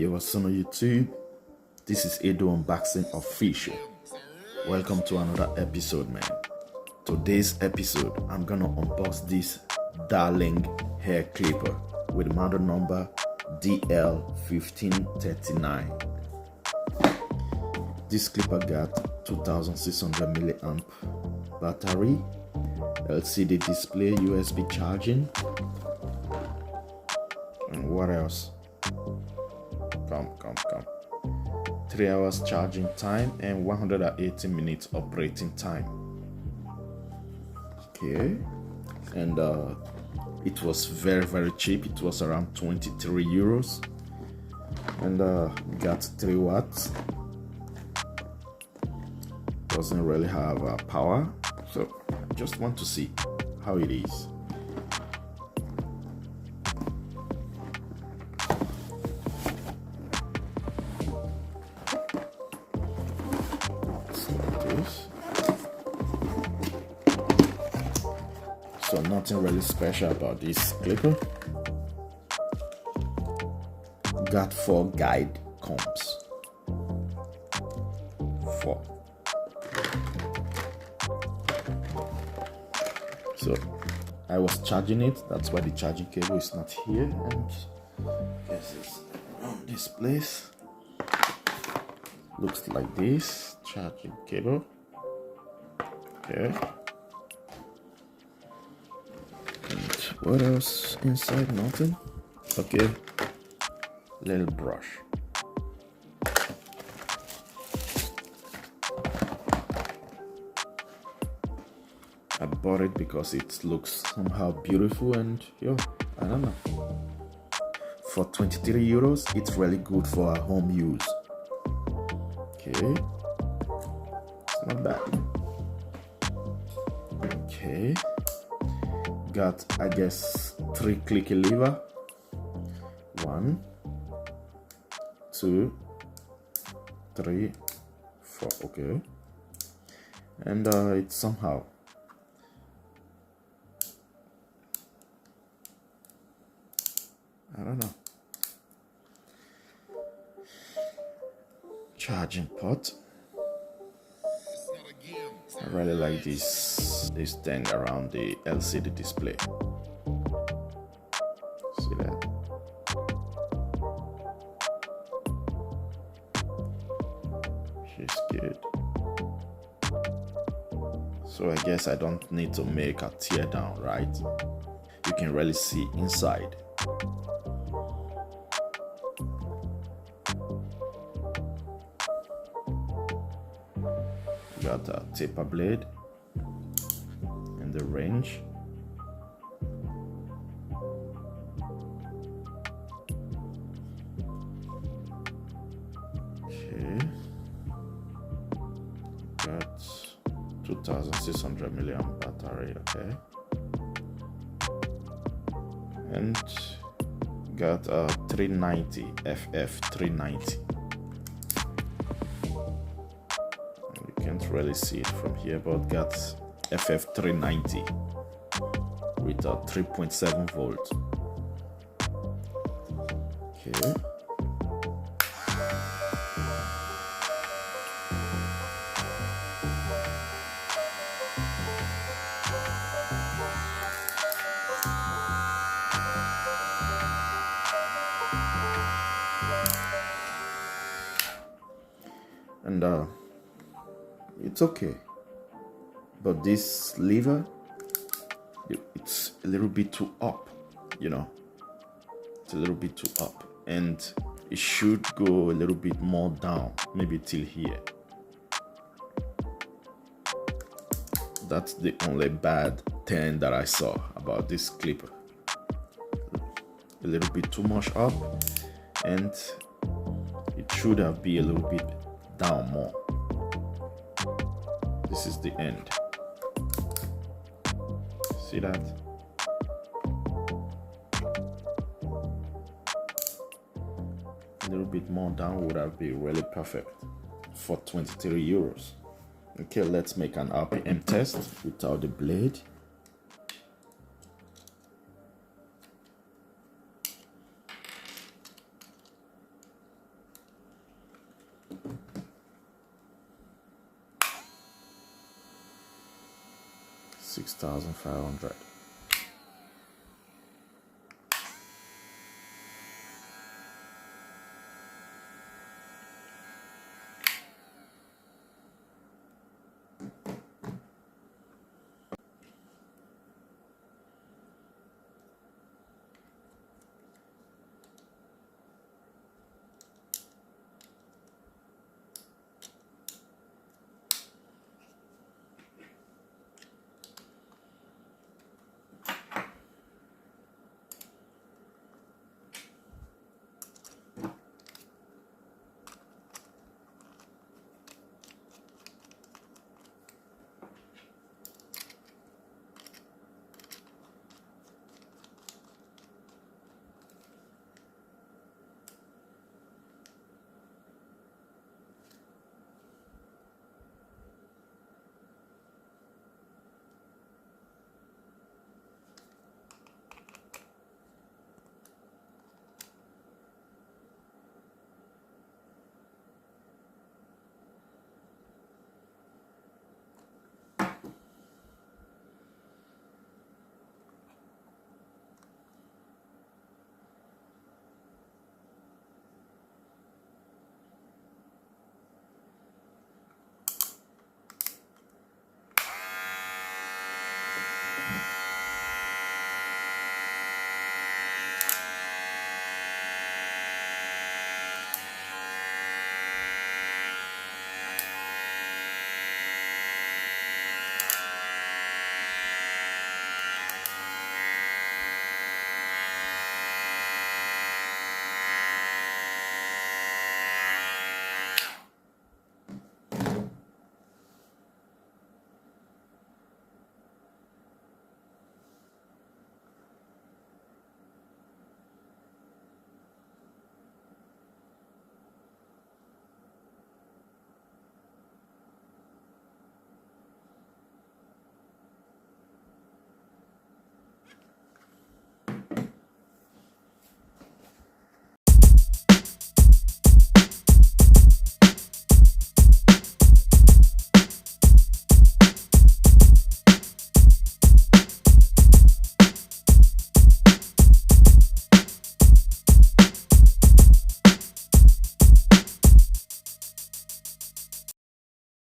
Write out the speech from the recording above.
Yo, what's on YouTube? This is Edo Unboxing Official. Welcome to another episode, man. Today's episode, I'm gonna unbox this Darling hair clipper with model number DL1539. This clipper got 2600 milliamp battery, LCD display, USB charging, and what else? Come. 3 hours charging time and 180 minutes operating time. Okay, and it was very cheap. It was around 23 euros, and got 3 watts. Doesn't really have power, so I just want to see how it is. So nothing really special about this clipper. Got 4 guide combs. 4. So I was charging it. That's why the charging cable is not here. And guess it's around this place. Looks like this. Charging cable. Okay. What else inside? Nothing. Okay, little brush. I bought it because it looks somehow beautiful, and yo, I don't know. For 23 euros, it's really good for our home use. Okay, it's not bad. Okay. Got, I guess, 3 clicky lever. 1, 2, 3, 4. Okay, and it's somehow I don't know. Charging port. I really like this thing around the LCD display. See that? She's good. So I guess I don't need to make a tear down, right? You can really see inside. Got a taper blade in the range. Okay, got 2600 milliamp battery. Okay, and got a 390 FF 390. Can't really see it from here, but got FF390 with a 3.7 volt. Okay. And it's okay, but this lever, it's a little bit too up, you know. It's a little bit too up, and it should go a little bit more down, maybe till here. That's the only bad thing that I saw about this clipper. A little bit too much up, and it should have been a little bit down more. This is the end. See that? A little bit more down would have been really perfect for 23 euros. Okay, let's make an RPM test without the blade. 6,500.